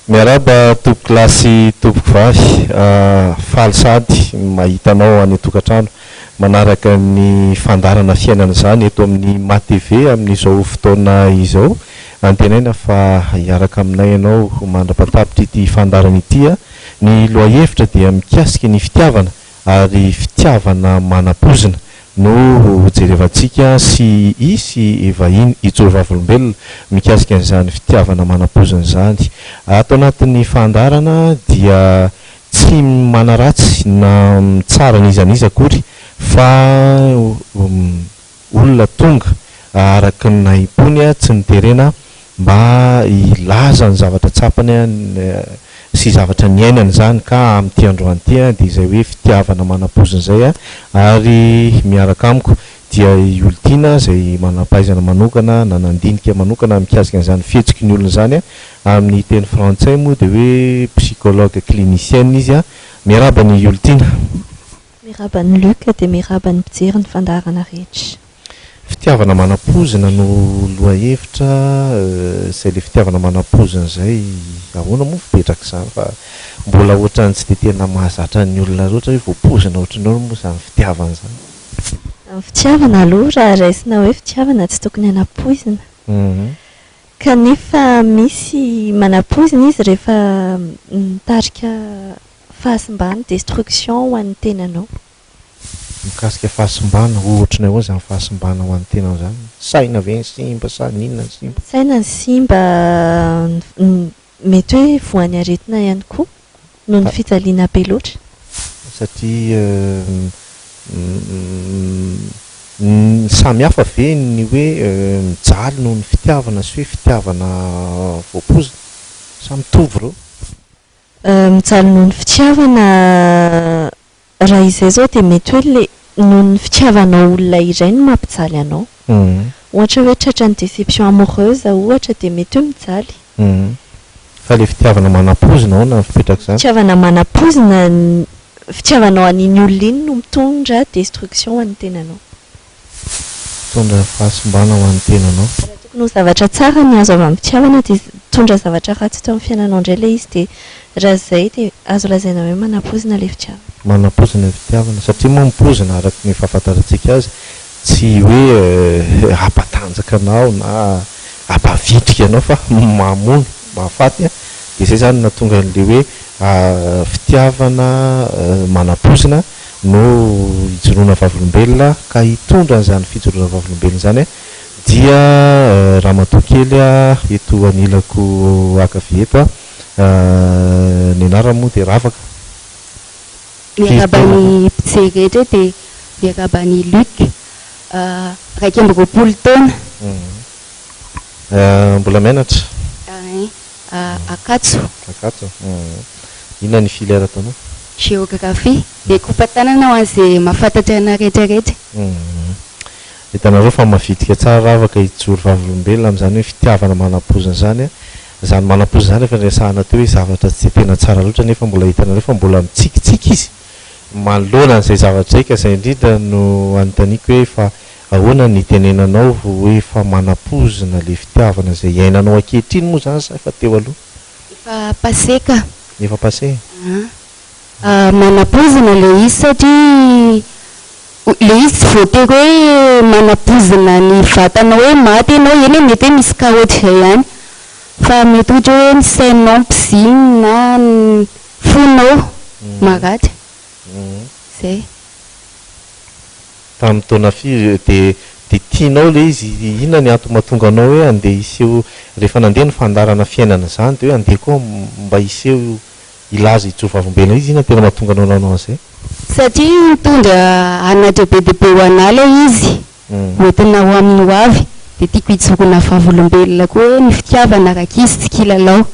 Miaraba tompoko lasy tompoko vasy faly sady mahitanao any tokantrano manaraka ny fandarana fiainana zany eto amin'ny MATV amin'izao fotoana izao antenaina fa hiaraka aminay ianao mandrapatapitra ity fandarana ity ny loahevitra dia mikasika ny fitiavana ary fitiavana manam-pozina no jerevantsika sy isy evahiny itsovavolombelona mikasika an'izany fitiavana manam-pozina zany ato anatin'ny fandarana dia tsy manaratsy na tsara nizaniza akory fa olona tonga araka ny naim-pony tsy niterena mba ilaza ny zavatra tsapany sy zavatra niainana zany ka amin'ity androany ity dia izay hoe fitiavana manam-pozina zay ary miaraka amiko dia olontiana izay manampahaizana manokana na nandinika manokana mikasika an'izany fihetsiky ny olona zany amin'ny teny frantsay moa dia hoe psychologue clinicienne izy miaraba ny olontiana. Miaraba ny Luc dia miaraba ny mpijery ny fandarana rehetra. Fitiavana manam-pozina no lohahevitra izay le fitiavana manam-pozina zay ahoana moa fipetraka izany fa mbola ohatrany tsy dia tena mahazatra ny olona loatra hoe voapozina ohatranao moa izany fitiavana izany. Fitiavana aloha raha raisina hoe fitiavana tsy tokony hanapoizina. Kanefa misy manam-pozina izy rehefa mitarika fahasimbany destruction ho an'ny tenanao. Mikasika fahasimbana ohatrany ahoana izany fahasimbana ho an'ny tenanao zany? Saina ve ny simba sa n'inona ny simba? Saina ny simba mety hoe voan'ny aretina ihany koa noho ny fijaliana be loatra. Satria samy hafa ve ny hoe mijaly noho ny fitiavana sy hoe fitiavana voapozina sa mitovy reo? Mijaly noho ny fitiavana raha izay zao dia mety hoe le noho ny fitiavana olona iray no mampijaly anao. Ohatra hoe tratra ny déception amoureuse ohatra dia mety hoe mijaly. Fa le fitiavana manam-pozina ahoana ny fipetraka izany? Fitiavana manam-pozina fitiavanao an'iny olona iny no mitondra destruction ho an'ny tenanao. Mitondra fahasimbana ho an'ny tenanao. Tokony ho zavatra tsara ny azo avy amin'ny fitiavana dia mitondra zavatra ratsy teo amin'ny fiainanao indray ilay izy dia raha izay dia azo lazaina hoe manam-pozina ilay fitiavana. Manam-pozina fitiavana satria moa mipozina araka ny fahafantarantsika azy tsy hoe hampatanjaka anao na hampavitrika anao fa mamono mahafaty dia izay zany nahatonga an'le hoe fitiavana manam-pozina no hijoroana vavolombelona ka hitondra an'izany fijoroana vavolombelona zany dia raha matoakely eto anilako akavy eto ny anarana moa dia Ravaka. Miaraba ny mpijery rehetra dia miaraba ny Luc raiky amby roapolo taona. Mbola mianatra? Akatso. Akatso. Inona ny filière ataonao? Géographie dia kompatanana ho an'izay mahafantatra ana rehetrarehetra. Hitanareo fa mavitrika tsara Ravaka hijoro vavolombelona amin'izany hoe fitiavana manam-pozina zany zany manam-pozina zany efa niresahana teo hoe zavatra tsy tena tsara loatra nefa mbola hitanareo fa mbola mitsikitsiky izy manoloana an'izay zavatra zay ka izay indrindra no anontaniako hoe fa ahoana ny tenenanao hoe fa manam-pozina le fitiavana izay iainanao ankehitriny moa zany sa efa teo aloha? Efa passé ka. Efa passé? Manam-pozina le izy satria le izy tsy voatery hoe manam-pozina ny vatanao hoe maty ianao eny mety hoe misy kaotra izay ihany fa mety ohatra hoe ny sainao mpiziny na ny fonao maratra zay. Tamin'ny taona firy dia tianao le izy inona ny antony mahatonga anao hoe andeha hiseho rehefa nandeha ny fandarana fiainana zany dia hoe andeha koa mba hiseho ilaza hijoro vavolombelona izy inona tena mahatonga anao nanao an'izay? Satria mitondra anatra be dia be ho anala izy hoentina ho amin'ny ho avy dia tiako hijoroana vavolombelona koa hoe ny fitiavana raka izy tsy kilalao.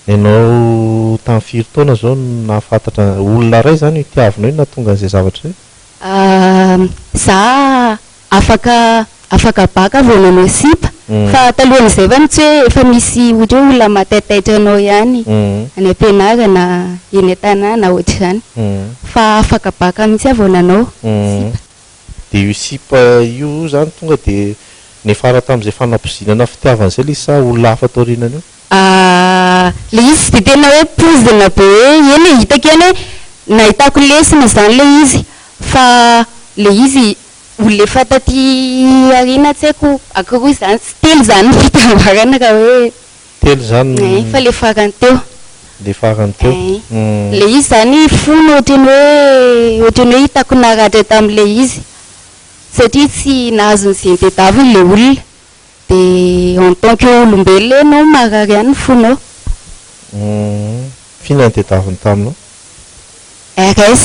Ianao tamin'ny firy taona zao nahafantatra olona iray zany hitiavinao iny nahatonga an'izay zavatra zay? Za afaka baka vao nanao sipa fa talohan'izay fa tsy hoe efa misy ohatra hoe olona mataitaitra anao ihany any am-pianarana eny an-tanàna ohatr'izany fa afaka baka mihitsy vao nanao sipa. Dia io sipa io zany tonga dia nefara tamin'izay fanampozinana fitiavana izay ilay sa olona hafa taorianana io? le izy de tena hoe pozina be hoe eny hitako eny hoe nahitako lesina zany le izy fa le izy olona efa taty arina tsy haiko akory zany tsy telo zany fitambarana ka hoe telo zany fa le farany teo le farany teo le izy zany fony ohatrany hoe hitako naratra tam'le izy satria tsy nahazony zay tedaviny le olona de en tant que olombelona enao marary ihany fonao fina ny tedaviny taminao RS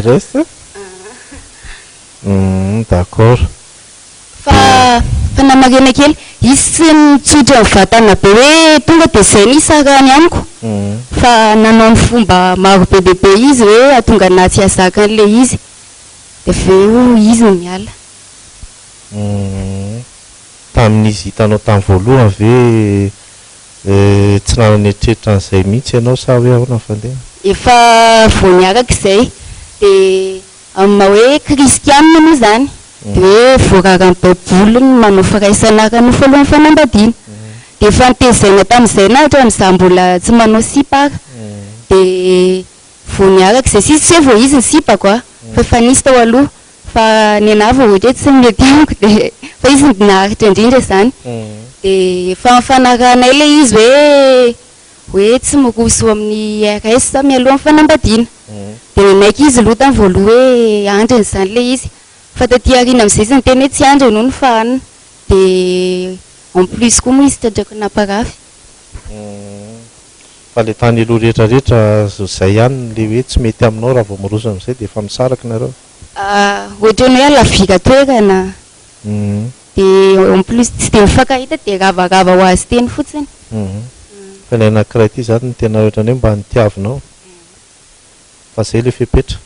RS d'accord fa namarina kely izy tsy mitsotra ny vatana be hoe tonga de zay ny sarany amiko fa nanao ny fomba maro be bebe izy hoe atonga na tsy azaka an'le izy de aveo izy no miala tamin'izy hitanao tamin'ny voalohany ve tsy nanany eritreritra an'izay mihitsy ianao sa hoe ahoana fandeha efa vao niaraka izay de amin'ny hoe kristianina moa zany de hoe voarara ny baiboly ny manao firaisanaraka no falohan'ny fanambadiana de efa nitezaina tamin'izay na hatramin'izay mbola tsy manao sipa de vao niaraka izay sisy hoe vao izy ny sipako a fa efa nisy tao aloha fa ny anah vao ohatra hoe tsy mety amiko de fa izy naharitra indrindra zany de efa mifanaranay le izy hoe tsy miroso amin'ny RS mialohan'ny fanambadiana de naiky izy loha tany voaloha hoe andriny zany le izy fa taty arina am'izay izy ny tena hoe tsy andry noho ny fahanina de en plus koa moa izy tradrako naparafy fa le tany aloha rehetrarehetra zay ihany le hoe tsy mety aminao raha vao miroso am'izay de efa misaraka nareo ohatrany hoe alavika toerana de en plus tsy de mifankahita de ravarava ho azy teny fotsiny fa ny anankiray ty zany ny tena ohatrany hoe mba nitiavinao fa zay le fepetra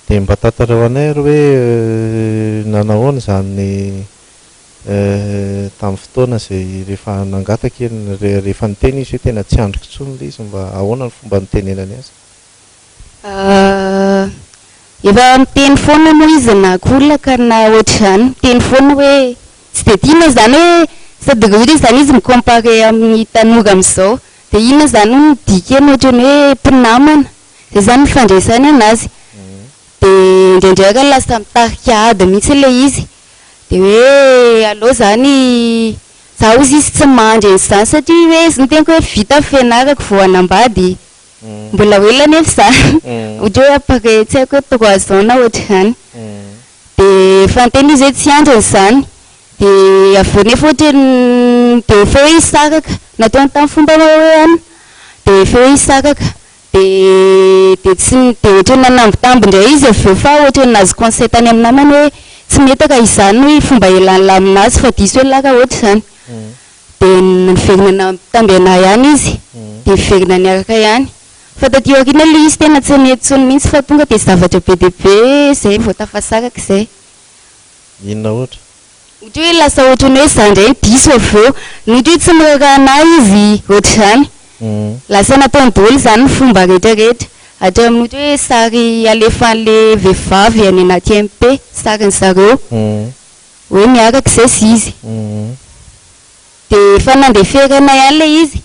de mba tantarao anay ro hoe nanahoana zany tamin'ny fotoana zay rehefa nangataka eny rehefa niteny izy hoe tena tsy androko tsony le izy mba ahoana ny fomba nitenenany azy efa miteny foana moa izy na kolaka na ohatr'izany miteny foana hoe tsy de tiana zany hoe sady ohatra zany izy micompare amin'ny tanora am'izao de ina zany no midika eny ohatrany hoe mpinamana zay zany mifandraisany anazy de indraindraika lasa mitarika ady mihitsy le izy de hoe aleo zany za ozy izy tsy mandry en'izany satria hoe izy niteniko hoe vita fianarako vao anambady mbola oela nefa zany ohatra hoe après tsy haiko hoe 3 ans na ohatr'izany de fanteny izy hoe tsy andry an'izany de aveo nefa ohatra de efa hoe hisaraka natao tamin'ny fomba hoany de efa hoe hisaraka de tsy de ohatra nanambitamby indray izy aveo fa ohatra nazy conseil tany amin'ny namany hoe tsy mety ka izany hoe fomba elan'la aminazy fa diso hoe lara ohatra zany de niverina nambitamby anahy ihany izy de verina niaraka ihany fa taty aoriana le izy tena tsy netsony mihitsy fa tonga de zavatra be dehibe zay vao tafasaraka zay inona ohatra ohatra hoe lasa ohatrany hoe za indray diso aveo nohatra hoe tsy mirarahanahy izy ohatr'izany lasa nataony daholo zany ny fomba rehetrarehetra hatramin'ny ohatra hoe sary alefan'le vehivavy any anaty MP sariny zareo hoe miaraka zay sy izy de efa nandeferana ihany le izy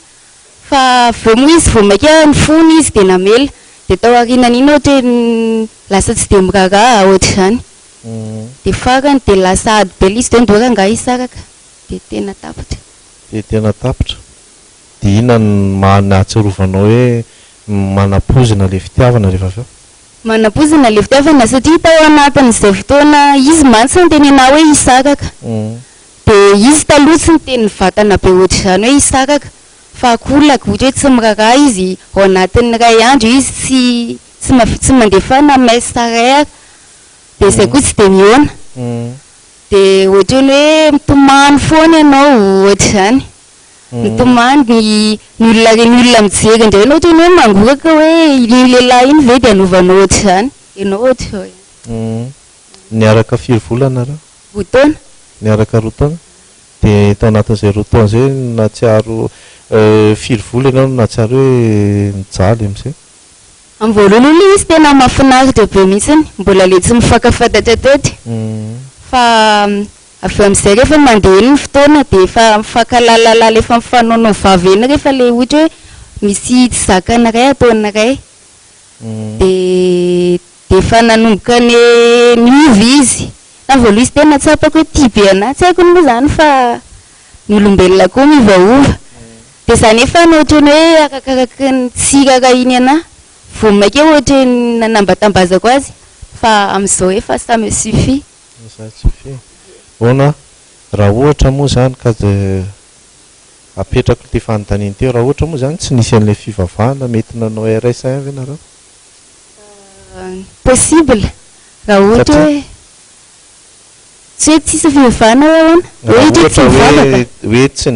fa aveo moa izy vao maika nifony izy de namela de tao arinan'iny ohatra lasa tsy de miraraha ohatr'izany de farany de lasa ady be izy de ndora nga hisaraka de tena tapitra de ina ny nahatsiarovanao hoe manapozina le fitiavana rehefa aveo manapozina le fitiavana satria tao anatin'izay fotoana izy mantsy ny tenena hoe hisaraka de izy taloha tsy niteny vatana be ohatr'izany hoe hisaraka fa akolaka ohatra hoe tsy miraraha izy ao anatin'ny ray andro izy tsy mandefa na maisarara de zay koa tsy de mihoana de ohatrany hoe mitomany foana ianao ohatr'izany mitomany ny olona mijery indray ohatra ny hoe mangoraka hoe iny lehilahy iny ve de anovanao ohatr'izany ianao ohatra niaraka 4 volana raha rotaona niaraka 2 taona de tao anatin'izay 2 taona zay natsiaro 4 vola ianao natsiaro hoe nijaly am'izay am'voalohany izy tena mahafinaritra be mihitsiny mbola le tsy mifankafantatra toetra fa avy amin'izay rehefa mandeha ny fotoana dia efa mifankalalala efa mifanaonao vavy eny rehefa le ohatra hoe misy tsy zakana iray ataona iray dia efa nanomboka ny miovy izy na voaloha izy tena tsapako hoe tia be anahy tsy haiko moa zany fa ny olombelona koa miovaova dia izany efa na ohatra ny hoe arakaraky ny tsiraka iny anahy vao maika ohatra nanambatambazako azy fa amin'izao efa ça me suffit. Ça suffit. Ona raha ohatra moa zany ka dia apetrako ty fanontaniana teo raha ohatra moa zany tsy nisy an'ilay fivavahana mety nanao RSA ve nareo? Possible raha ohatra hoe tsy hoe tsisy fivavahana hoe tsy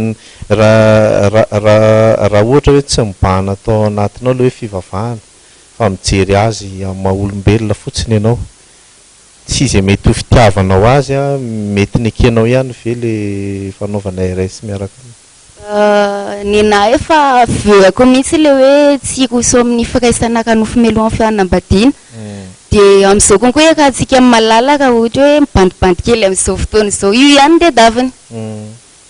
raha ohatra hoe tsy mibahana atao anatinao le hoe fivavahana fa mijery azy amin'ny maha olombelona fotsiny ianao tsy izay mety ho fitiavanao azy a mety nekenao ihany ve le fanaovana RS miaraka ny nahy efa verako mihitsy le hoe tsy roso amin'ny firaisana kanofo melohan'ny fianambadiana dia amin'izao konkoa ekantsika malalaka ohatra hoe mibandibandy kely amin'izao fotoana izao io ihany dia daviny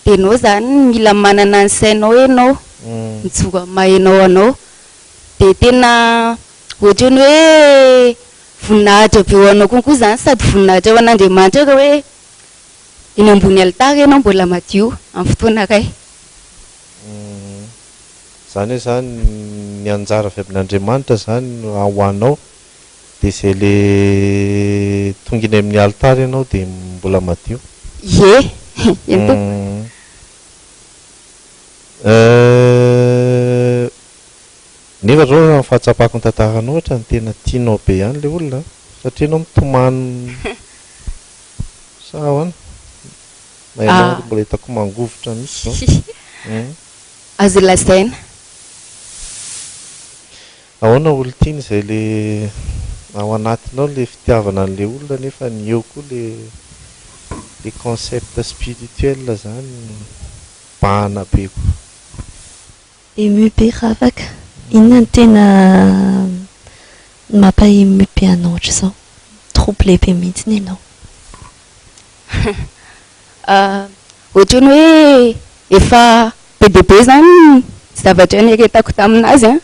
dia anao zany mila manana ny sainao ianao mijoro amin'ny mahainao anao dia tena ohatra ny hoe voninahitra be ho anao konkoa zany sady voninahitra ho an'Andriamanitra ka hoe eny ambony alitara ianao mbola madio amin'ny fotoana iray. Zany hoe zany ny anjara avy amin'Andriamanitra zany ho anao dia izay le tonga eny amin'ny alitara ianao dia mbola madio. Ie nefa zao raha fahatsapako ny tantaranao ohatra ny tena tianao be ihany le olona satria anao mitomany sa ahoana mainao mbola hitako mangovotra mihitsy azo lazaina. Ahoana olo tiany izay le ao anatinao le fitiavana an'le olona nefa ny eo koa le concept spirituel zany bahana be koa. Ému be raha afaka inona ny tena mampaému be anao ohatr'izao troublé be mihitsy ianao? Ohatra ny hoe efa be dia be zany zavatra nieretako taminazy a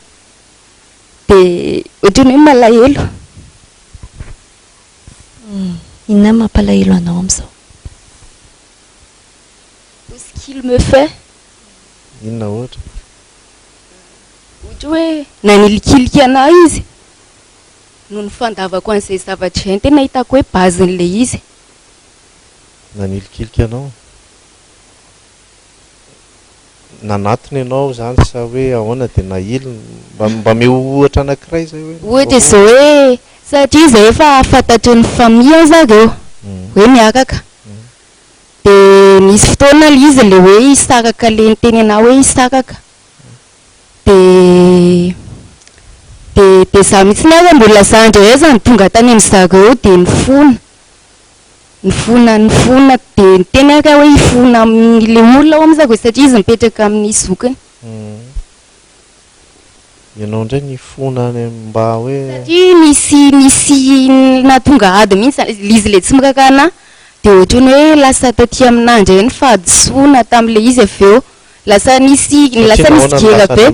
dia ohatra ny hoe malahelo. Inona mampalahelo anao amin'izao? Tout ce qu'il me fait. Inona ohatra? Ohatra hoe na nilikiliky anahy izy no ny fandavako an'izay zavatra izay tena hitako hoe bazin'ilay izy. Na nilikiliky anao? Nanatony ianao zany sa hoe ahoana dia nahilo mba mihohatra anankiray zay hoe? Ohatra izao hoe satria izay efa fantatry ny famille zareo hoe miaraka dia nisy fotoana le izy le hoe hisaraka le niteny anahy hoe hisaraka dia za mihitsy nefa mbola zandry zany tonga tany amin'ny zareo dia nifona dia niteny aka hoe hifona amin'ile olona ao amin'ny zareo satria izy mipetraka amin'ny zokiny. Ianao indray nifona mba hoe satria nisy natonga ady mihitsy izy le tsy mirakana dia ohatra ny hoe lasa taty amin'andro eny fa adosoana tamin'ilay izy avy eo lasa nisy gera be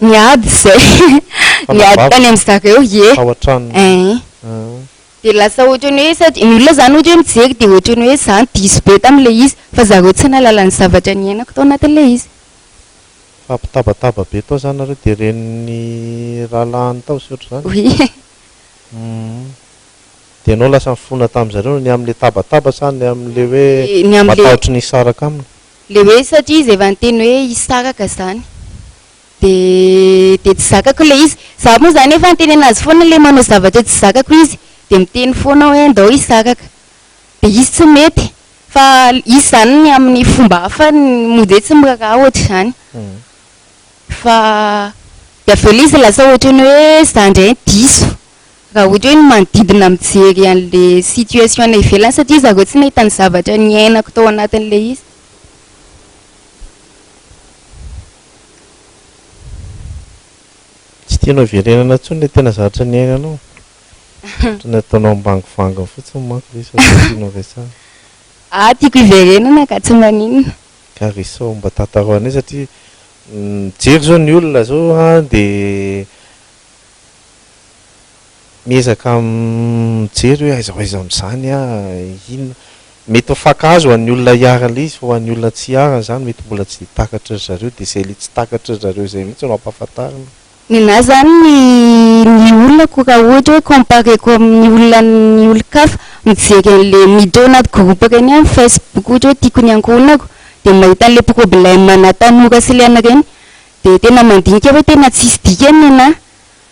niady zay niady tany amin'ny zareo dia lasa ohatra ny hoe sady ny olona zany ohatra hoe mijery dia ohatra ny hoe zany diso be tamin'ilay izy fa zareo tsy nahalala ny zavatra niainako tao anatin'ilay izy. Fampitabataba be tao zany nareo dia reniny rahalahany tao sy ohatra zany? Oui. Dia anao lasa mifona tamin'izareo ny amin'ilay tabataba sa ny amin'ilay hoe matahotra ny hisaraka aminy? Le hoe satria izy efa niteny hoe hisaraka zany dia tsy zakako ilay izy za moa zany efa niteny anazy foana ilay manao zavatra tsy zakako izy dia miteny foana hoe andao hisaraka dia izy tsy mety fa izy zany ny amin'ny fomba hafa mody hoe tsy miraka ohatra izany fa dia avy eo ilay izy lasa ohatra ny hoe za indray diso raha ohatra hoe ny manodidina mijery an'ilay situation ana ivelany satria zareo tsy nahita ny zavatra niainako tao anatin'ilay izy. Tsy tianao verenana intsony le tena zavatra niainanao? Nataonao ambangovangony fotsiny manko ve sa tianao resahana? tiako iverenana ka tsy maninona ka risao mba tantaroanay satria jery zao ny olona zao dia miezaka mijery hoe aiza amin'izany inona mety ho fankazo ho an'ny olona hiara le izy fa ho an'ny olona tsy hiara zany mety mbola tsy takatra zareo dia izay le tsy takatra zareo izay mihitsy no ampahafantarina ny na zany ny olona ko raha ohatra hoe compareko amin'ny olona ny olon-kafa mijery an'le mideo anaty groupe reny amin'ny Facebook ohatra hoe tiako ny ankohonako dia mahita an'le problème na tanora sy le ana reny dia tena mandinika hoe tena tsisy dikany ana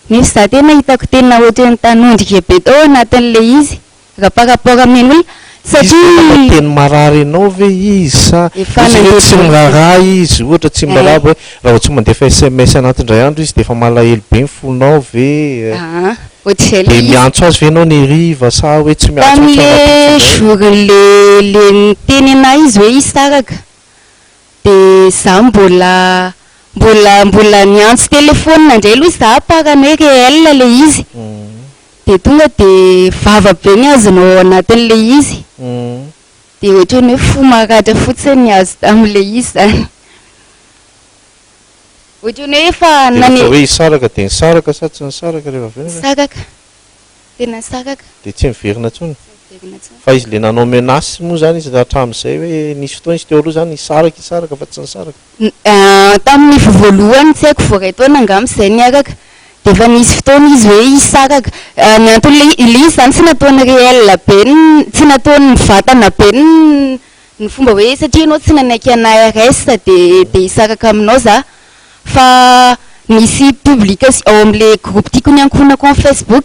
nefa za tena hitako tena ohatra ny tanondrika be tao anatin'le izy raha par rapport amin'ny olona satria teny marary ianao ve izy sa tsy miraharaha izy ohatra tsy miraharaha hoe raha tsy mandefa SMS anatindray andro izy dia efa malahelo be ny fonao ve dia miantso azy ve ianao ny riva sa hoe tsy miantso tam'le jour le teny ana izy hoe isaraka dia za mbola niantso telefônina indray aloha za parany hoe réel le izy dia tonga dia vava be ny azonao anatin'le izy dia ohatra ny hoe fo maratra fotsiny ny azo tamin'le izy zany ohatra ny hoe efa hoe hisaraka dia nisaraka sa tsy nisaraka rehefa saraka tena saraka dia tsy miverina ntsony fa izy le nanao menasy moa zany izy hatramin'izay hoe nisy fotoana izy teo aloha zany hisaraka fa tsy nisaraka tamin'ny voalohany tsy haiko voaray taona angamizay niaraka dia efa nisy fotoana izy hoe hisaraka ny antony le izy zany tsy nataony réel be tsy nataony mivatana be ny fomba hoe satria ianao tsy nanaiky ana ARS dia hisaraka aminao za fa nisy publication ao amin'le groupe tiako ny ankohonako amin'ny Facebook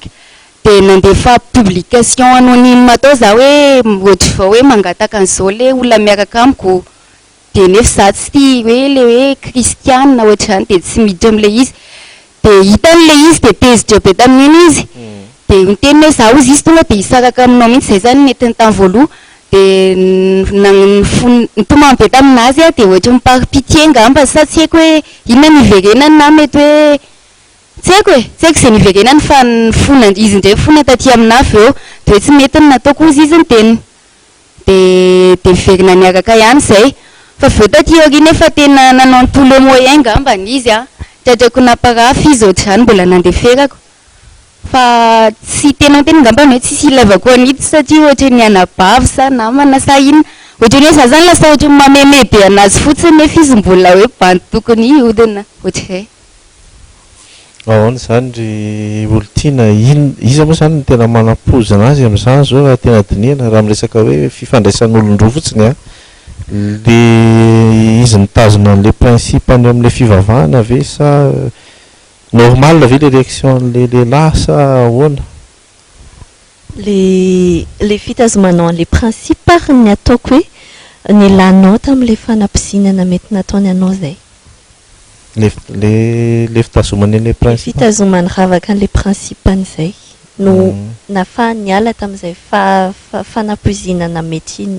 dia nandefa publication anonyme atao za hoe ohatra fa hoe mangataka an'izao le olona miaraka amiko dia nefa za tsy tia hoe le hoe kristiana ohatra zany dia tsy miditra amin'le izy dia hitan'le izy dia tezitra be tamin'iny izy dia miteny hoe za ozy izy tonga dia hisaraka aminao mihitsy izay zany nety ny tany voaloha dia nitomany be taminazy dia ohatra mipary pitié ngamba sa tsy haiko hoe inona niverenany na mety hoe tsy haiko izay niverenany fa ny fona izy indray fona taty amina avy eo dia hoe tsy mety ny nataoko ozy izy ny teniny dia miverina niaraka ihany izay fa avy eo taty aoriana efa tena nanao ny tous les moyens ngambany izy tratrako naparafy izy ohatra zany mbola nandeferako fa tsy tena tena ngambany hoe tsisy ilaivako an'ito satria ohatra ny anabavy sa namana sa inona ohatra ny hoe za zany lasa ohatra mameme be anazy fotsiny nefa izy mbola hoe bandy tokony iodina ohatr'izay ahoana zany ry olontiana iza moa zany tena manam-pozana azy amin'izany zao raha tena dinihana raha miresaka hoe fifandraisan'olon-droa fotsiny le izy nitazona an'le principe any amin'le fivavahana ve sa normal ve le réaction le lehilahy sa ahoana le fitazomanao an'le principe ary ny ataoko hoe ny lanao tamin'le fanampizinana mety nataony anao zay le fitazomany an'le principe fitazomany ravaka an'le principe an'izay no nafa niala tamin'izay fanampizinana mety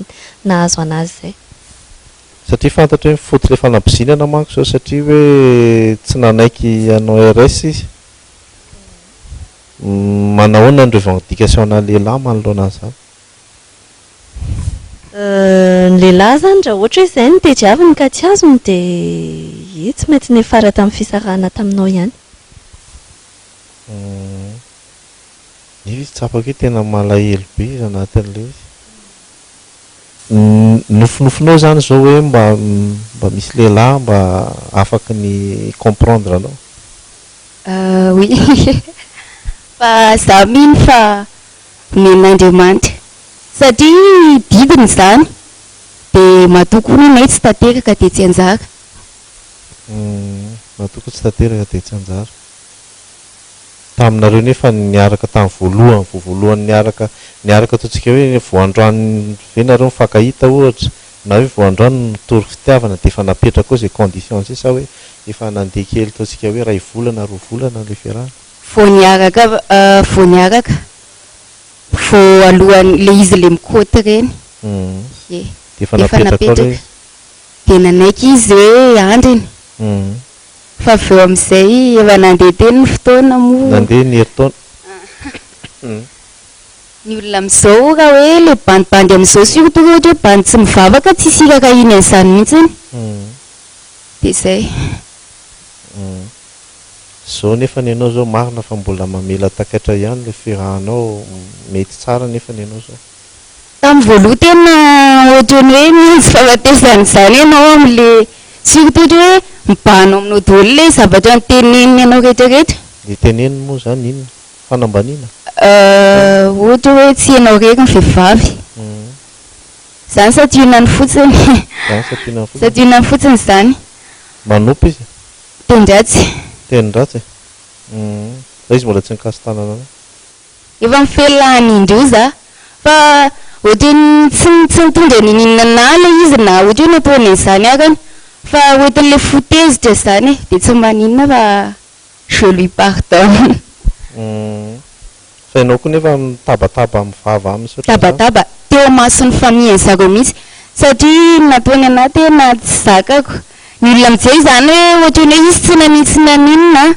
nahazo anazy zay satria fantatra hoe foty le fanampizinana manko zao satria hoe tsy nanaiky anao RS izy manahoana ny revendication na lehilahy manoloana an'izany ny lehilahy zany raha ohatra hoe izay no tediaviny ka tsy azony dia tsy mety nefara tamin'ny fisarahana taminao ihany izy tsapako hoe tena malahelo be izy anatin'le izy nofinofinao zany zao hoe mba misy lehilahy mba afaka ny comprendre anao oui fa za mino fa men'Andriamanitra satria didiny zany dia matoko ny tsy tanteraka dia tsy anjara matoko tsy tanteraka dia tsy anjara taminareo nefa niaraka tamin'ny voalohany niaraka ataontsika hoe voandroany ve nareo mifankahita ohatra na hoe voandroany nitory fitiavana dia efa napetraka ao izay condition zay sa hoe efa nandeha kely ataontsika hoe ray volana roa volana le fiarahana vao niaraka vao alohan'ny le izy le mikoty reny dia efa napetraka ao dia nanaiky izy hoe andriny fa avy eo amin'izay efa nandeha teny ny fotoana moa nandeha ny herintaona ny olona amin'izao raha hoe le bandibandy amin'izao surtout ohatra hoe bandy tsy mivavaka tsy sikaka iny an'izany mihitsiny dia zay zao nefa ny ianao zao marina fa mbola mamela takatra ihany le firahanao mety tsara nefa ny ianao zao tamin'ny voaloha tena ohatrany hoe mihintsy fahafatesany izany ianao amin'le surtout ohatra hoe mibanao aminao daholo le zavatra nyteneniny ianao rehetrarehetra le teneniny moa zany inona fanambaniana ohatra hoe tsy ianao reky ny vehivavy zany sationany fotsiny sationany fotsiny zany manopo izy tendratsy tendratsy za izy mbola tsy nikasy tanana efa mifelahany indreo za fa ohatrany tsy mitondra ninina na le izy na ohatra hoe nataony an'izany akany fa ohatrany le fotezitra zany dia tsy maninona fa je lui pardonne fa ianao koa nefa mitabataba mivava aminy tabataba teo mason'ny famille zareo mihitsy satria nataony anahy tena tsy zakako ny olona amin'izay zany hoe ohatrany hoe izy tsy naninona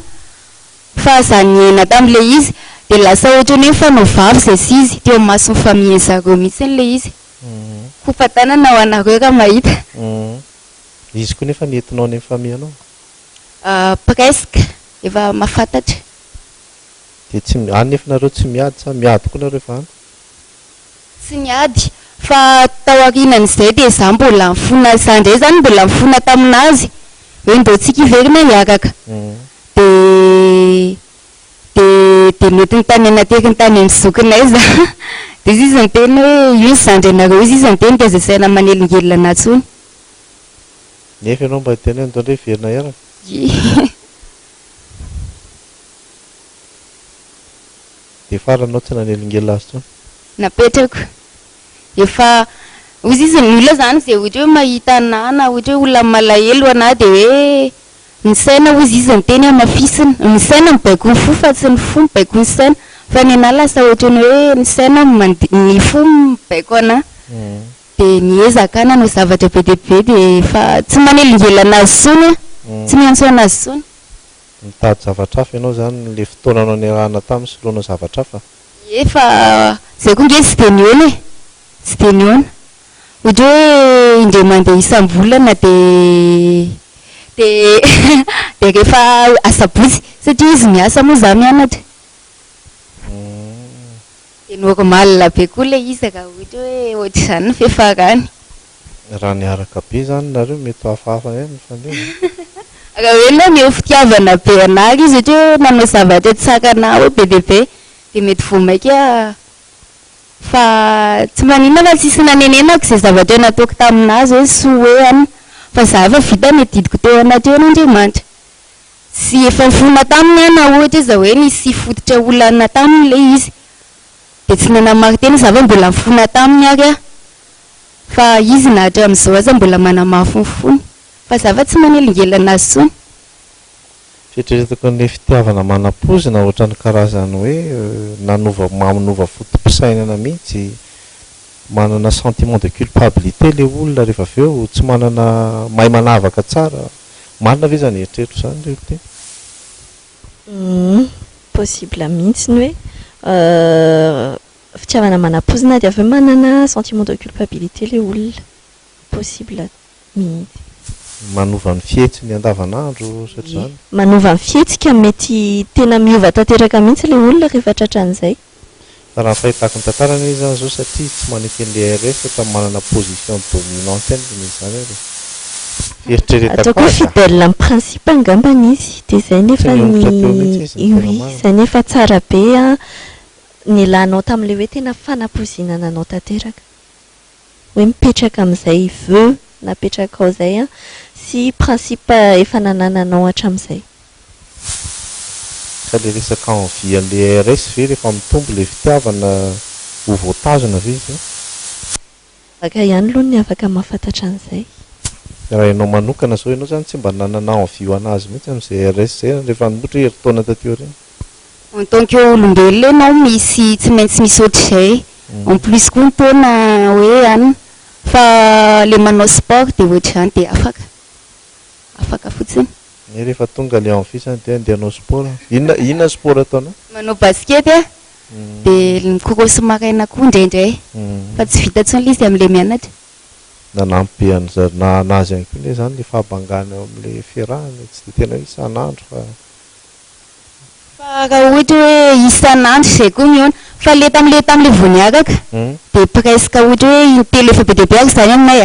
fa zany ena tamin'le izy dia lasa ohatrany hoe fanao vavy zay sy izy teo mason'ny famille zareo mihitsy n'le izy kofatanana ho anareo raha mahita izy koa nefa nentinao any amin'ny famille anao presque efa mahafantatra dia tsy any nefa nareo tsy miady sa miady koa nareo efa any tsy niady fa tao arinan'izay dia za mbola mifona za ndray zany mbola mifona taminazy hoe ndao tsika iverina hiaraka dia mety ny tany anateky ny tany amizokinay za dia izy ny teny hoe io ny zandry anareo izy ny teny gazasaina manelingelina anatsony nefa ianao mba tena ndao ndray hiverina hiaraka dia faranao tsy nanelingelina azy tsony napetrako efa ozy izy ny olona zany zay ohatra hoe mahita anahy na ohatra hoe olona malahelo anahy dia hoe ny saina ozy izy ny teny amafisina ny saina mibaiko ny fo fa tsy ny fo mibaiko ny saina fa ny anahy lasa ohatrany hoe ny saina ny fo mibaiko anahy dia niezaka nanao zavatra be dia be dia fa tsy manelingelana azy tsony tsy miantso anazy tsony mitady zavatra hafa ianao zany le fotoananao niarahana tamin'ny soloanao zavatra hafa efa zay koa nge tsy dia niona tsy dia niona ohatra hoe indray mandeha isam-bolana dia rehefa asabotsy satria izy miasa moa za mianatra dia normal be koa le izy raha ohatra hoe ohatr'izany ny fiafarany raha niaraka be zany nareo mety hafahafa ihany fandeha raha hoe na meo fitiavana be anahy izy ohatra hoe nanao zavatra tsara anahy hoe be dia be dia mety vo maika fa tsy maninona fa tsisy nanenenako izay zavatra nataoko taminazy hoe sy hoe any fa za efa vita medidiko teo anaty eo n'Andriamanitra sy efa mifona taminy ana ohatra iza hoe nisy fototra olana taminy le izy dia tsy nanamary tena za fa mbola mifona taminy ary a fa izy na hatramin'izao aza mbola manamafy ny fony fa za fa tsy manelingelana azy tsony fieritreretako an'ilay fitiavana manam-pozina ohatrany karazany hoe mamonova fotom-pisainana mihitsy manana sentiment de culpabilité le olona rehefa avy eo tsy manana mahay manavaka tsara marina ve zany eritreritro zany reo te possible mihitsiny hoe fitiavana manam-pozina dia avy manana sentiment de culpabilité le olona possible mihitsy manova ny fihetsiny andavanandro satria zany manova ny fihetsika mety tena miova tanteraka mihitsy le olona rehefa tratran'izay raha fahitako ny tantarana izy zany zao satria tsy manety an'le RS fa manana position dominante any zany eritreretako ataoko fidèle amin'ny principe angambany izy dia zay nefa oui zay nefa tsara be a ny lanao tamin'le hoe tena fanapozinana anao tanteraka hoe mipetraka amin'izay veu napetraka ao izay a sy principe efa nanananao hatramin'izay ka le resaka envie an'le RS ve rehefa mitombo le fitiavana ho voatazona ve izy afaka ihany aloha ny afaka mahafantatra an'izay raha ianao manokana zao ianao zany tsy mba nanana envie ho anazy mihitsy amin'izay RS zay rehefa ohatra heritaona tateo reny en tant que olombelona ianao misy tsy maintsy misy ohatr'izay en plus koa ny taona hoe any fa le manao sport dia ohatr'izany dia afaka fotsiny rehefa tonga le envie zany dia andeha hanao sport inona sport ataonao manao basket dia kokosy maraina koa indraindray fa tsy vita tsony izy amin'ilay mianatra nanampy nazy ihany koa le zany le fahabangana eo amin'ilay fiarahana tsy dia tena isan'andro fa raha ohatra hoe isan'andro izay koa miona fa le tam'le voniaraka dia presque ohatra hoe intelo efa be deabe araka zany aminay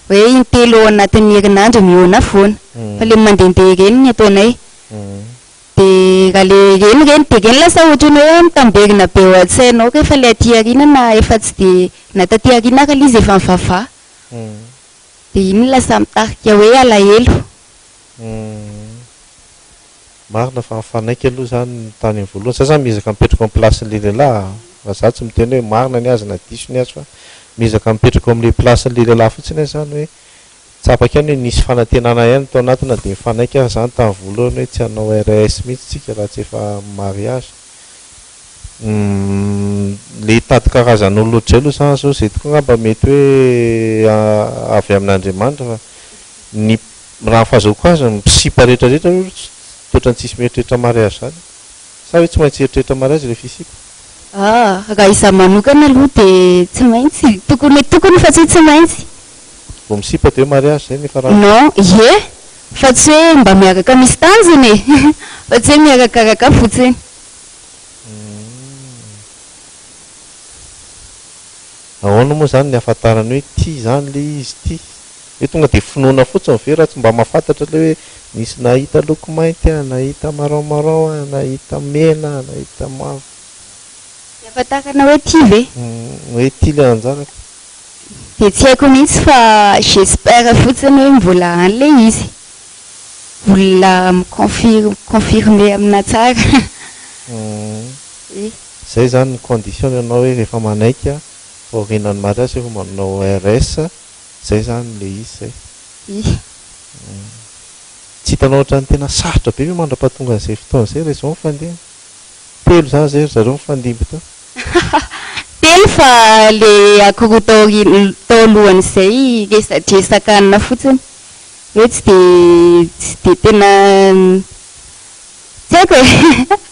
hoe intelo ao anatin'ny herinandro miona foana fa le mandehandeha reny ny ataonay dia raha le reny dia reny lasa ohatra ny hoe mitamberina be ao an-tsainao rehefa le aty ariana na efa tsy dia na taty ariana ka le izy efa mivavah dia iny lasa mitarika hoe alahelo marina fa mifanaika aloha zany tany amin'ny voalohany za zany mizaka mipetraka amin'ny placen'le lehilahy fa za tsy miteny hoe marina ny azy na diso ny azy fa mizaka mipetraka amin'le placen'le lehilahy fotsiny zany hoe tsapaka ihany hoe nisy fanantenana ihany tao anatiny dia mifanaika zany tamin'ny voalohany hoe tsy hanao RS mihitsy tsika raha tsy efa mariage le tady karazan'olo ohatray aloha zany zao zay tokoa ngamba mety hoe avy amin'Andriamanitra fa ny raha fahazoko azy misipa rehetrarehetra toetrany tsisy mieritreritra mariage zany sa hoe tsy maintsy eritreritra mariage rehefa isipa raha izaho manokana aloha dia tsy maintsy tokony fa tsy maintsy vao misipa dia hoe mariage zay nefa raha non ie fa tsy hoe mba miaraka misy tanjony fa tsy hoe miarakaraka fotsiny ahoana moa zany ny ahafantarany hoe ty zany le izy ty hoe tonga dia finoana fotsiny ve raha tsy mba mahafantatra le hoe misy nahita loko mainty nahita marron nahita mena nahita mavo ny ahafantarana hoe ty ve hoe ty le anjarako dia tsy haiko mihitsy fa j'espère fotsiny hoe mbola an'le izy mbola miconfirme amina tsara zay zany ny condition ianao hoe rehefa manaika orinany mariage efa manao RS zay zany le izy zay tsy hitanao ohatrany tena sarotra be mandra-pahatonga an'izay fotoana zay rehefa zao mifandihy telo zany zay zareo mifandimby tao telo fa le akoho tao alohan'izay resadresakanina fotsiny hoe tsy dia tena tsy haiko e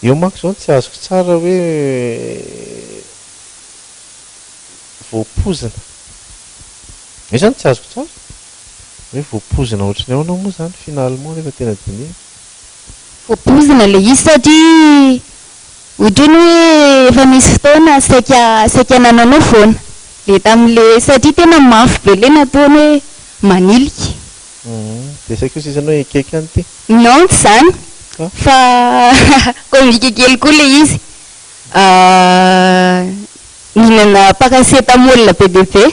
eo manko zao tsy azoko tsara hoe voapozina io zany tsy azoko tsara hoe voapozina ohatrany ahoana moa zany finalement rehefa tena dinihy voapozina le izy satria ohatrany hoe efa misy fotoana saika nananao foana le tamin'le satria tena mafy be le nataony hoe maniliky dia saika osa izany hoe ekeka any ty non tsy zany fa komika kely koa le izy mihinana paracetamol be deabe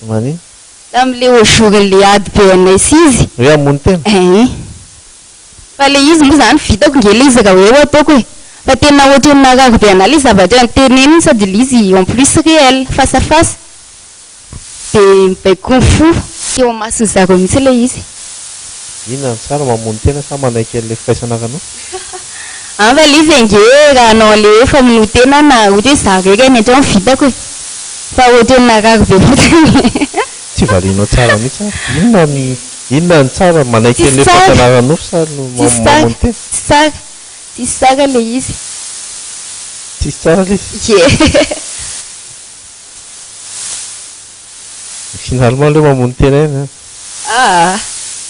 manino tamin'le ojourn'le ady be anay sy izy hoe amony tena fa le izy moa zany vitako ngela izy raha hoe ataoko e fa tena ohatra ny narako be anay le zavatra nyteneniny sady le izy en plus réel face à face dia mibaiko ny fo eo amasin'ny zareo mihitsy le izy inona ny tsara mamony tena sa manaiky an'le firaisanakanao fa le izy ange raha anao le efa mino tena na ohatra hoe za reka ny antrano vitako e fa ohatra ny narako be fotsiny tsy valinao tsara mihitsy inona ny tsara manaiky an'le firaisanakanao sa mamony tena tsisy tsara le izy tsisy tsara le izy finalement le mamony tena eny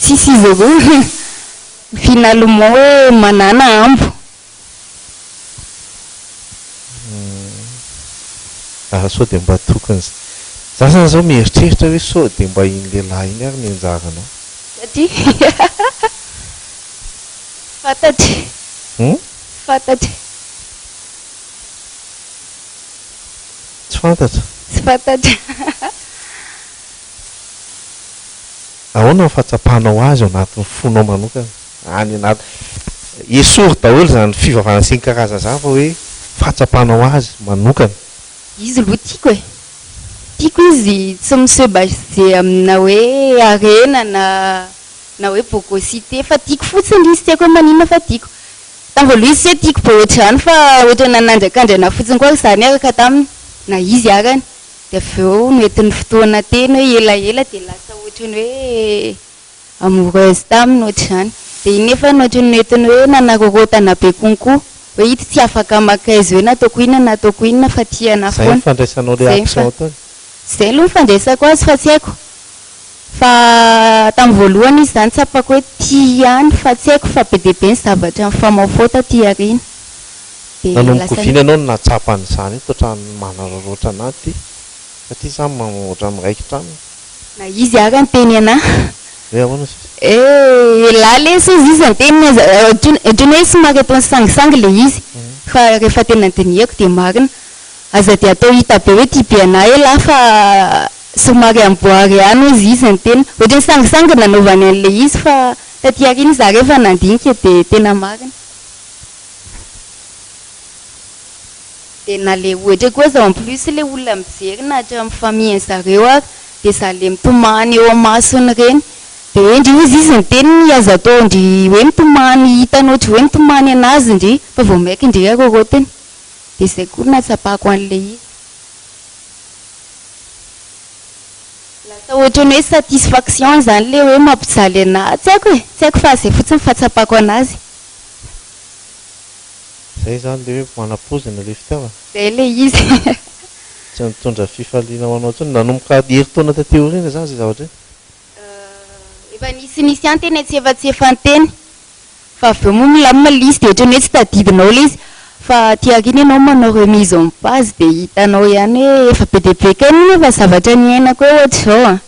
tsisy izy aloha finalement hoe manana ambo sao dia mba tokony za zany zao mieritreritra hoe sao dia mba iny lehilahy iny ary ny anjaranao satria fantatry tsy fantatra tsy fantatry ahoana ny fahatsapanao azy ao anatin'ny fonao manokana any anaty esory daholo zany fivavahana sy ny karazana zany fa hoe fahatsapanao azy manokana izy aloha tiako e tiako izy tsy monsieur basé amina hoe arena na hoe bocosité fa tiako fotsiny izy tiako hoe maninona fa tiako tamvoaloha izy hoe tiako be ohatrany fa ohatra nanandrakandrana fotsiny koa zany araka taminy na izy arany dia avy eo noentin'ny fotoana teny hoe elaela dia lasa ohatrany hoe amoureuse taminy ohatr'izany dia nefa nohatrany entiny hoe nanarorotana be konko hoe ito tsy afaka makaizy hoe nataoko inona fa tiana foana fandraisanao le action tany zay aloha fandraisako azy fa tsy haiko fa tamin'ny voalohany izy zany tsapako hoe tia ihany fa tsy haiko fa be dia be ny zavatra mifamaofota tia arina nanomboka vina anao no natsapan'izany toatrany manarorotra anaty satria zany mamoatra miraikitra aminy na izy ary anteny anahy hoe ahoana lahy le sozy izy anteny ohatrany hoe somary ataony sangisangy le izy fa rehefa tena andinihako dia marina aza dia atao hita be hoe tia be anahy lahy fa somary amboary ihany izy izy anteny ohatrany sangisangy nanaovany an'le izy fa taty arina izy rehefa nandinika dia tena marina dia na le ohatra koa zao en plus le olona mijery na hatramin'ny famille zareo ary dia za le mitomany eo amasony reny dia hoe ndry izy izy nyteniny aza atao ndry hoe mitomany hitanao ohatry hoe mitomany anazy ndry fa vao maiky ndry arorotiny dia izay koa natsapako an'le izy lasa ohatrany hoe satisfaction zany le hoe mampijaly anahy tsy haiko fa zay fotsiny fahatsapako anazy zay zany le hoe manapozina le fitiavana zay le izy tsy mitondra fifaliana ho anao tsony nanomboka heritaona tateorina zany zay zavatra efa nisy anteny tsy efa anteny fa avy eo moa milamina le izy dia ohatrany hoe tsy tadidinao le izy fa tiariny ianao manao remise en base dia hitanao ihany hoe efa be dia be kainina fa zavatra niainako hoe ohatr' zao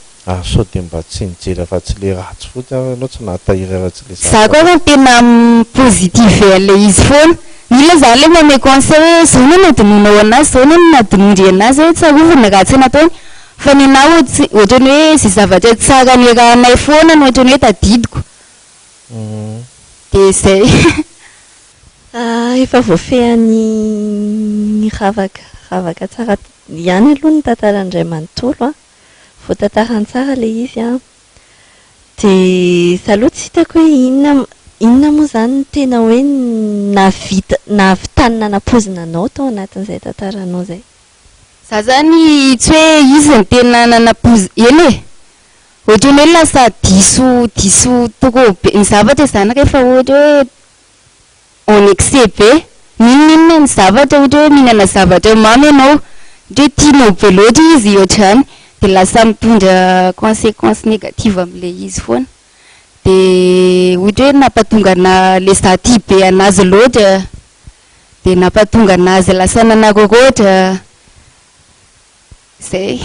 sao dia mba tsy nijery afa-tsy le ratsy fotsy anao tsy nahatahiry afa-tsy le za koa fa tena positive an'le izy foana mila zany le manome conseil hoe zao no nadinonao anazy zao no nadinondry anazy hoe tsarovana raha tsy nataony fa ny anahy ohatrany hoe zay zavatra tsara ny rahanay foana no ohatrany hoe tadidiko dia zay efa voafehan'ny ravaka tsara ihany aloha ny tantarandray manontolo a voatantarany tsara le izy a dia za aloha tsy hitako hoe inona moa zany ny tena hoe nahavitanina napozina anao tao anatin'izay tantaranao zay za zany tsy hoe izy ny tena nanapozy eny e ohatrany hoe lasa diso toko be ny zavatra zany rehefa ohatra hoe en excès be ninona ny zavatra ohatra hoe mihinana zavatra mamy ianao ohatra hoe tianao be loatra izy ohatrany dia lasa mitondra conséquence négative amin'le izy foana dia ohatra hoe nampatongana le za tia be anazy loatra dia nampatonga anazy lasa nanarorotra zay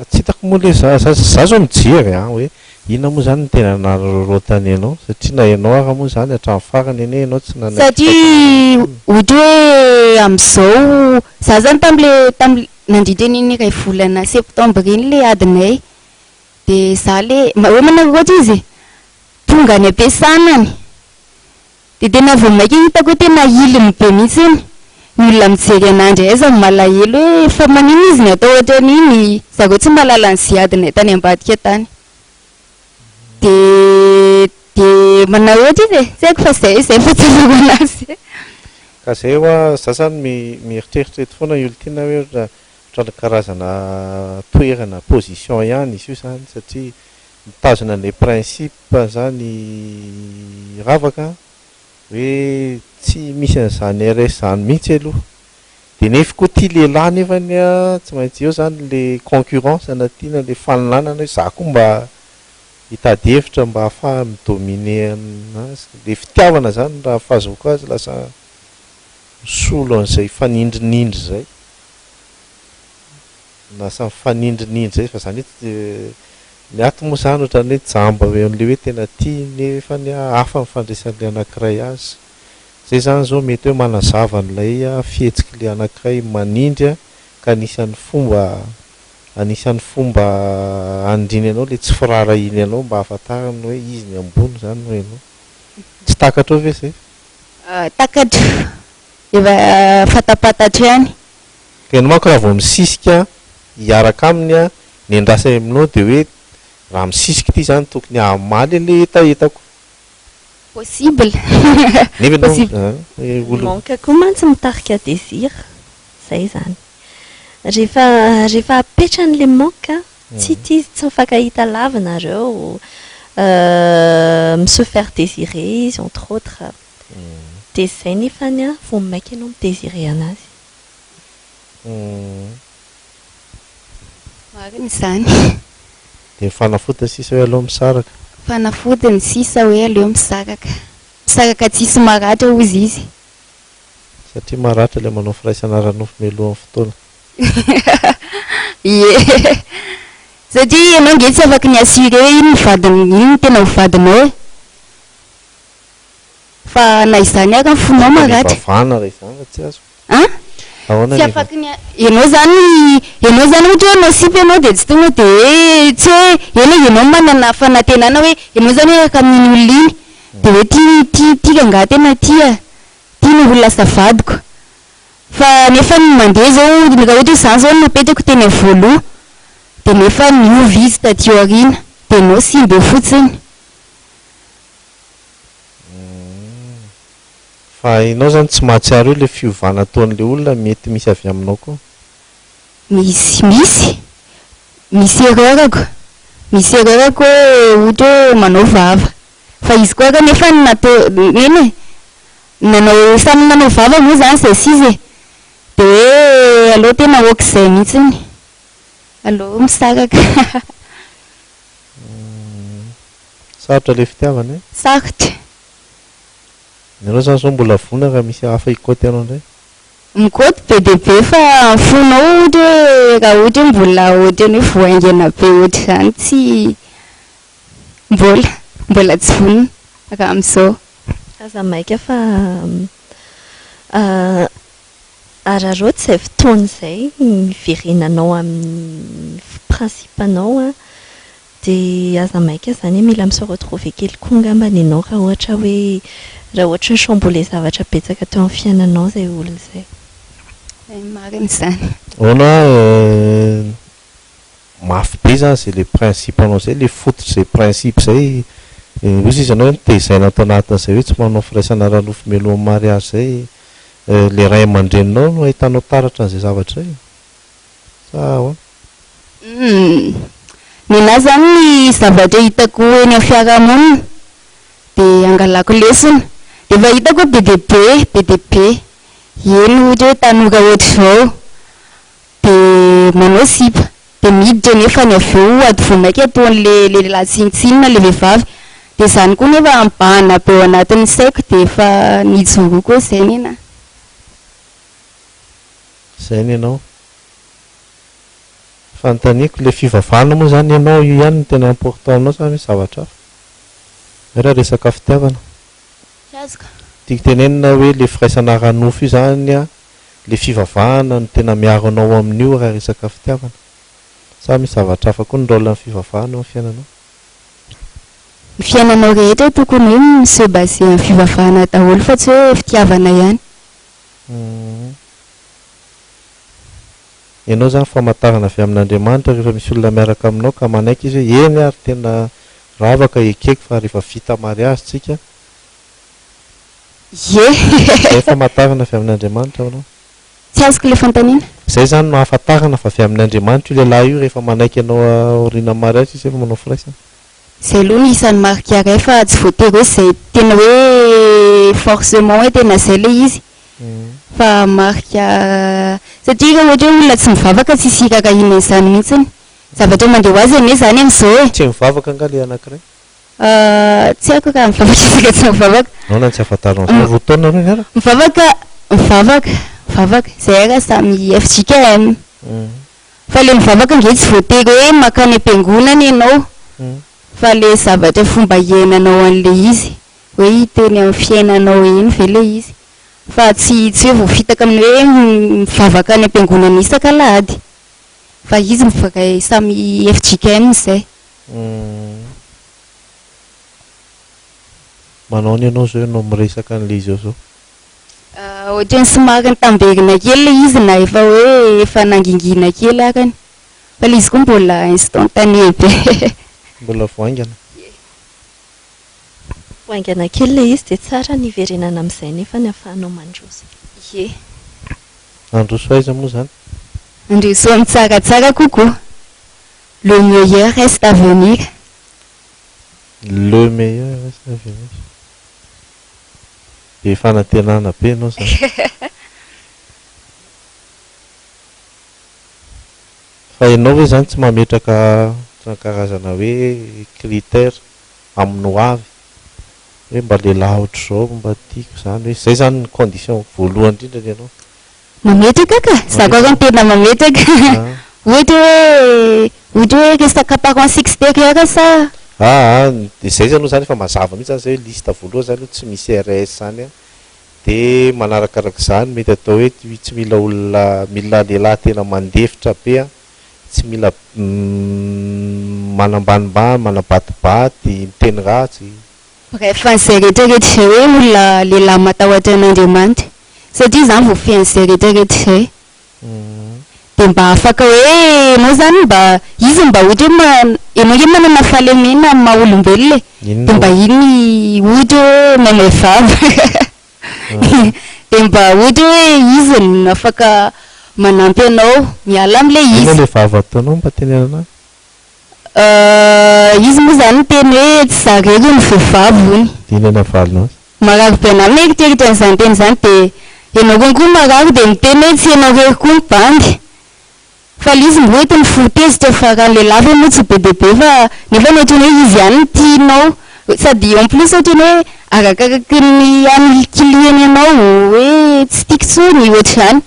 tsy hitako moa le za zao mijery a hoe inona moa zany ny tena narorotany ianao satria na ianao ara moa zany hatramin'ny farany ene ianao tsy nana satria ohatra hoe amin'izao za zany tam'le nandritra niny iray volana septembre iny le adinay dia za le hoe manarorotra izy tonga any ampiasanany dia tena vao maika hitako hoe tena iliny be mihitsy iny ny olona mijery anandry aiza malahelo hoe fa manino izy ny atao ohatrany iny zareo tsy mahalala ny ziadinay tany ambadika tany dia manao ohatra izy tsy haiko fa zay fahatsarako anazy ka zay hoa za zany mieritreritrety foana olo tiana hoe ohatrany karazana toerana position ihany izy io zany satria mitazona le principe zany ravaka hoe tsy misy an'izany rs zany mihitsy aloha dia nefa koa tia lehilahy nefany a tsy maintsy eo zany le concurrence anatiana le fanolanana hoe za koa mba hitady hevitra mba hahafaha midomine anazy le fitiavana zany raha fahazoko azy lasa misolo an'izay fanindrinindry zay lasa mifanindrinindry zay fa zany hoe ny ato moa zany ohatrany hoe jamba hoe am'le hoe tena tia nefa ny hafa mifandraisan'le anankiray azy zay zany zao mety hoe manazava n'ilay fihetsiky le anankiray manindry a ka anisan'ny fomba andriny anao le tsy firara iny anao mba hahafantarany hoe izy ny ambony zany no ianao tsy takatra ve zay takatra efa fatapatatra ihany tena manko raha vao misisika hiaraka aminy a ny andrasany aminao dia hoe raha misisika ity zany tokony ahamaly le etaetako possible manka koa mantsy mitarika désir zay zany rehefa apetrany le manka tsy tia tsy mifankahita lavinareo se faire désirer izy entre autres dia zay nefany a vao maika ianao midésiré anazy mariny zany dia fanafota sisa hoe aloha misaraka fanafotiny sisa hoe aleo misaraka tsisy maratra ozy izy satria maratra ilay manao firaisana ranofo mialohan'ny fotoana ie satria ianao nge tsy afaka ny assuré iny vadiny iny tena hovadinao fa na izany aka ny fonao maratra vavana raha izany tsy azo tsy afaka ny ianao zany ohatra hoe anao sipy ianao dia tsy tonga dia hoe tsy hoe eny ianao manana fanantenana hoe ianao zany hoe aka amin'iny olona iny dia hoe tika nga tena tia ny olona savadiko fa nefa ny mandeha zao raha ohatra hoe izany zao napetako teny amin'ny voaloha dia nefa miovy izy tadio arina dia anao simba eo fotsiny fa ianao zany tsy mahatsiaro hoe le fiovana ataon'le olona mety misy avy aminao koa misy erreur hoe ohatra manao vava fa izy koa ka nefa eny nanao samy nanao vava moa zany zay sizy dia hoe aloha tena oak'izay mihitsiny aloha misaraka sarotra le fitiavana e sarotra ianao zany zao mbola vona raha misy hafa ikoty anao indray mikoty be dia be fa fonao ohatra hoe raha ohatra hoe mbola ohatrany hoe voaingana be ohatra zany tsy mbola tsy vonona raha amin'izao aza maika fa araroty izay fotoana izay iverenanao amin'ny principe-anao a dia aza maika zany mila mise retrouver kely koa ngambany ianao raha ohatra ny chamboule zavatra betsaka teo amin'ny fiainanao izay olona izay mariny zany ona mafy be zany zay le principe anao zay le fototra zay principe zay ozy izy anao nitezaina atao anatin'izay hoe tsy manao firaisana ranofo mialohan'ny mariage zay le ray aman-dreninao no ahitanao taratra an'izay zavatra zay sa ahoana ninahy zany ny zavatra hitako eny amin'ny fiarahamonina dia angalako lesona dia efa hitako be dia be eny ohatra hoe tanora ohatra izao dia manao sipa dia miditra nefa ny avy eo ady vomaika ataon'le lehilahy tsinitsinina le vehivavy dia izany koa nefa ambahana be ao anatin'ny saiko dia efa nijoro koa izay nena izay ny ianao fanontaniako le fivavahana moa zany ianao io ihany no tena important aminao sa misy zavatra hafa raha resaka fitiavana tiako tenenina hoe le firaisana ranofo io zany a le fivavahana no tena miaro anao amin'io raha resaka fitiavana sa misy zavatra hafa koa ny rôle amin'ny fivavahana eo amin'ny fiainanao ny fiainanao rehetra tokony hoe mise basé amin'ny fivavahana daholo fa tsy hoe fitiavana ihany ianao zany famantarana avy amin'Andriamanitra rehefa misy olona miaraka aminao ka manaiky izy hoe eny ary tena ravaka ekeko fa rehefa vita mariage tsika zay famantarana avy amin'Andriamanitra anao tsy azoko le fantaniana zay zany no hafantarana fa avy amin'Andriamanitra io lehilahy io rehefa manaiky anao aoriana mariage izy efa manao firaisana zay aloha ny isan'ny marika ray fa tsy voatery hoe zay tena hoe forcément hoe tena zay le izy fa marika satria raha ohatra hoe olona tsy mivavaka tsy hisiraka inona izany mihitsiny zavatra mandeha ho azy ane zany amin'izao e tsy mivavaka nga le anankiray tsy haiko raha mivavaka isika tsy mivavaka naona tsy afantarana roa taona reo niara mivavaka zay raha samy FJKM fa le mivavaka nge tsy voatery hoe makany am-piangonana ianao fa le zavatra fomba iainanao an'le izy hoe hiteny amin'ny fiainanao eny ve le izy fa tsy hoe voafitaka amin'ny hoe mivavaka any am-piangonana isaka lahady fa izy mivavaka samy FJKM zay manao ny ianao zao ianao miresaka an'le izy eo zao ohatrany somary nitamberina kely le izy na efa hoe efa nangingina kely akany fa le izy koa mbola instantané be mbola voaingana voaingana kely le izy dia tsara ny iverenana amin'izay nefa ny ahafahanao mandroso ie androso aiza moa zany androso amin'ny tsaratsara kokoa le meilleur reste à venir le meilleur de fanantenana be anao zany fa ianao hoe zany tsy mametraka karazana hoe critère aminao avy hoe mba lehilahy ohatr'izao mba tiako zany hoe zay zany ny condition voalohany indrindra ny ianao mametraka ka za koa zany tena mametraka ohatra hoe resaka apparence extérieure sa de zay zany zany efa mazava mihitsy zany zay hoe liste voalohany zany hoe tsy misy RS zany a de manarakarak' zany mety atao hoe tsy mila olona mila lehilahy tena mandefitra be a tsy mila manambanimbany manabatibaty miteny ratsy rehefa n'izay rehetrarehetra zay hoe olona lehilahy matahotra an'Andriamanitra satria zany voafehan'izay rehetrarehetra zay de mba afaka hoe anao zany mba izy mba ohatra hoe ianao hoe manana fahalemena amin'ny maha olombelona de mba iny ohatra hoe maimay vava de mba ohatra hoe izy no afaka manampy anao miala am'le izy le vava ataonao mba tenenana izy moa zany teny hoe tsy zarery ny vehivavy ony dinena valinao marary be anao mieritreritra n'izany teny zany de ianao konkoa marary de miteny hoe tsy ianao rery koa mibandy fa izy mbo hoe teny fotezitra fa raha lehilahy moa tsy be deabe fa nefa ny ohatrany hoe izy ihany ny tianao sady en plus ohatrany hoe arakaraky ny an'kiliany ianao hoe tsy tiako tsony ohatr'izany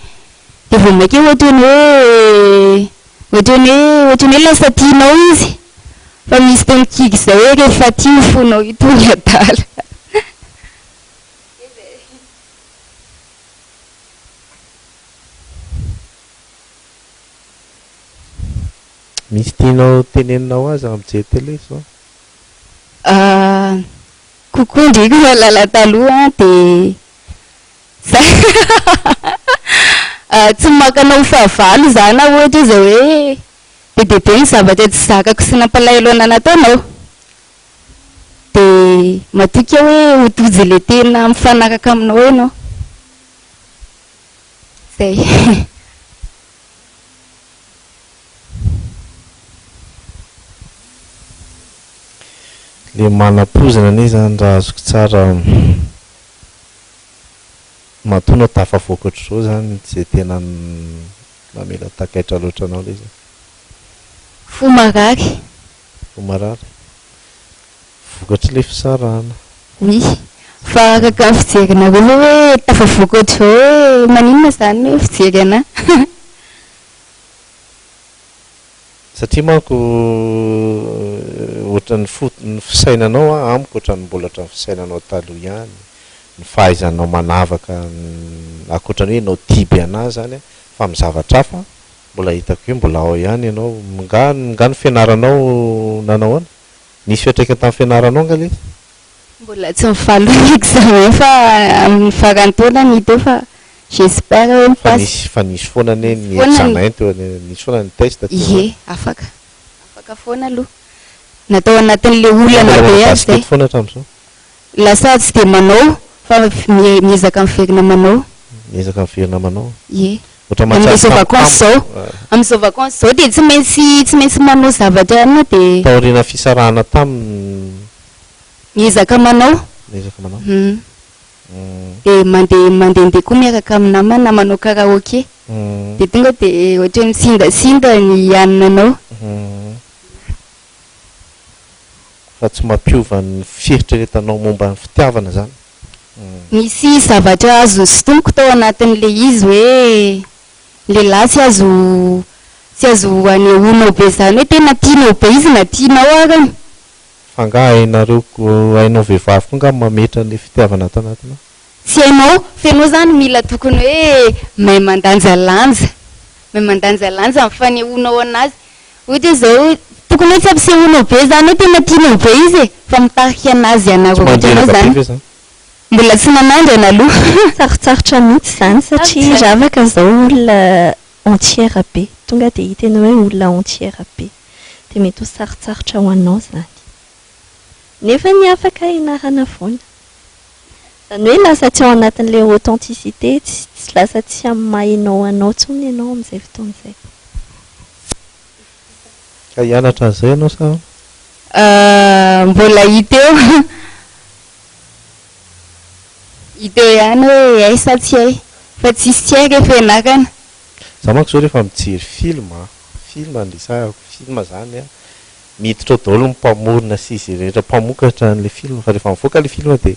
de vao maike ohatrany hoe lasa tianao izy fa misy teny kiky zay hoe rehefa tia fonao itony adala misy tianao teneninao azy amin'izay télé zao kokoa ndraiky lala taloha de tsy makanao fahavalo zany ohatra zay hoe be deabe ny zavatra tsy zakako sy nampalahelo ana nataonao de matoka hoe hotojo le tena mifanaraka aminao ianao zay le manam-pozana ne zany raha azoko tsara matonao tafavoaka ohatr'izao zany zay tena mamela takaitra loatra anao le zany fo marary vokatry le fisarahana oui fa araka fijerinareo hoe tafavoaka ohatr'izao hoe maninona zany hoe fijery ana satria manko ohatran'ny ny fisainanao a amiko ohatran'ny mbola ohatran'ny fisainanao taloha ihany ny fahaizanao manavaka akoatrany hoe anao tiby anazy zany a fa amin'ny zavatra hafa mbola hitako hoe mbola ao ihany ianao nga ny fianaranao nanao ana nisy fiatraika tamin'ny fianaranao nga le mbola tsy mifaly ny examen fa amin'ny farany taona ny teo fa j'espère hoe mipasy fa nisy foana ne ny examen teo nisy foana ny test ie afaka foana aloha natao anatin'le olana be azy zay foana hatramin'izao lasa tsy de manao fa miezaka miverina manao ie amin'izao vacances zao amin'izao vacances zao de tsy maintsy manao zavatra anao de taorina fisarahana taminy miezaka manao de mandehandeha koa miaraka amin'ny namana manao karaoke de tonga de ohatra misindasinda ny anina anao fa tsy mampiova ny fieritreretanao momba ny fitiavana zany misy zavatra azo sotomoko tao anatin'le izy hoe lehilahy tsy azo anehoanao be zany hoe tena tianao be izy na tianao arany fa nga ainao vehivavy koa nga mametra le fitiavana ato anatinao tsy hainao fenao zany mila tokony hoe mahay mandanjalanja amin'ny fanehoanao anazy ohatra zao tokony hoe tsy ampisehoanao be zany hoe tena tianao be izy fa mitarika anazy anarovatanao zany mbola tsy nanandrana aloha sarotsarotra mihitsy zany satria ravaka zao olona entière be tonga de hita enao hoe olona entière be de mety ho sarotsarotra ho anao zany nefa ny afaka ianarana foana zany hoe lasa tsy ao anatin'le authenticité tsy lasa tsy amin'ny mahainao anao tsony ianao amin'izay fotoana izay ka hianatra an'izay ianao sa mbola hiteo ihany hoe ay sa tsy hay fa tsisy tsy haika efa enakana za manko zao rehefa mijery film andrisahako film zany a miditra ao daholo ny mpamorona sy izy rehetra mpamokatra n'le film fa rehefa mivoaka le film dia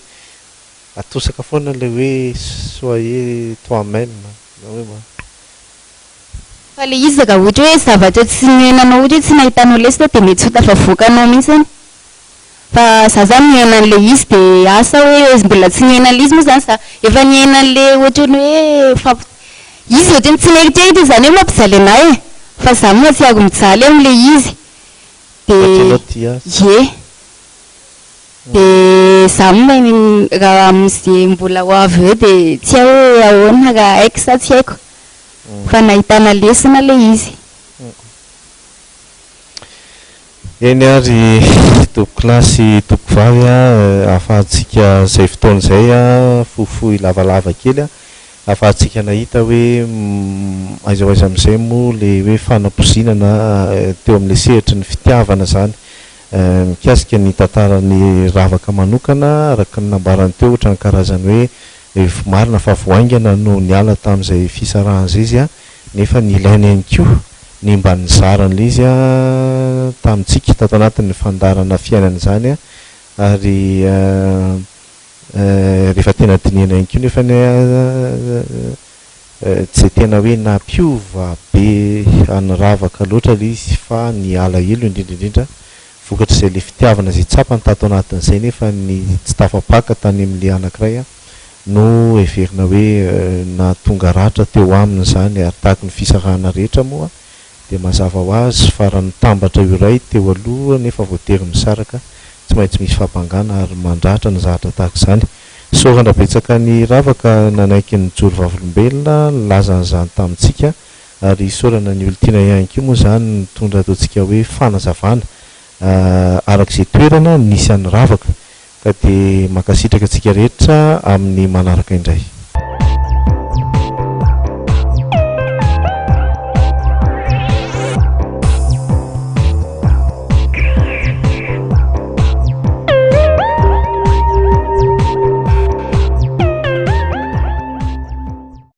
atosaka foana le hoe soyez toi-même fa le izy ka ohatra hoe zavatra tsy mihenanao ohatra hoe tsy nahitanao lesina dia mety tsy ho tafavoakanao mihitsiny fa za zany mihena an'le izy dia asa hoe mbola tsy mihena an'le izy moa zany za efa mihena an'le ohatra ny hoe izy ohatra ny tsy mieritreritry zany hoe mampijaly anay e fa za moa tsy ago mijaly amin'le izy dia ye dia za raha amin'izay mbola ho avy eo dia tsy hay hoe ahoana ka haiko sa tsy haiko fa nahitana lesina le izy eny ary tompoklasy tompoko vavy a ahafahantsika zay fotoana izay a fohifohy lavalava kely a ahafahantsika nahita hoe aiza aiza amin'izay moa le hoe fanampozinana teo amin'le sehitry ny fitiavana zany mikasika ny tantarany ravaka manokana araka ny nambarany teo ohatra ny karazany hoe marina fa voaingana no niala tamin'izay fisarahan'izay izy a nefa ny ilainy ihany koa ny mba nizaran'le izy a tamintsika tato anatin'ny fandarana fiainana zany a ary rehefa tena dinena ihany koa nefa tsy tena hoe nampiova be anyravaka loatra le izy fa ny ala elo indrindraindrindra vokatra izay le fitiavana zay tsapany tato anatin'izay nefa ny tsy tafapaka tany amin'le anankiray a no everina hoe na tonga ratra teo aminy zany ary tahaka ny fisarahana rehetra moa dia mazava ho azy fa raha nitambatra iray teo aloha nefa voatery misaraka tsy maintsy misy fampangana ary mandratra ny zavatra tahaka izany sorana betsaka ny ravaka nanaiky ny joro vavolombelona lazan'izany tamintsika ary sorana ny olontiana ihany koa moa zany nitondra ataontsika hoe fanazavana arak'izay toerana nisy an'ny ravaka ka dia makasitraka antsika rehetra amin'ny manaraka indray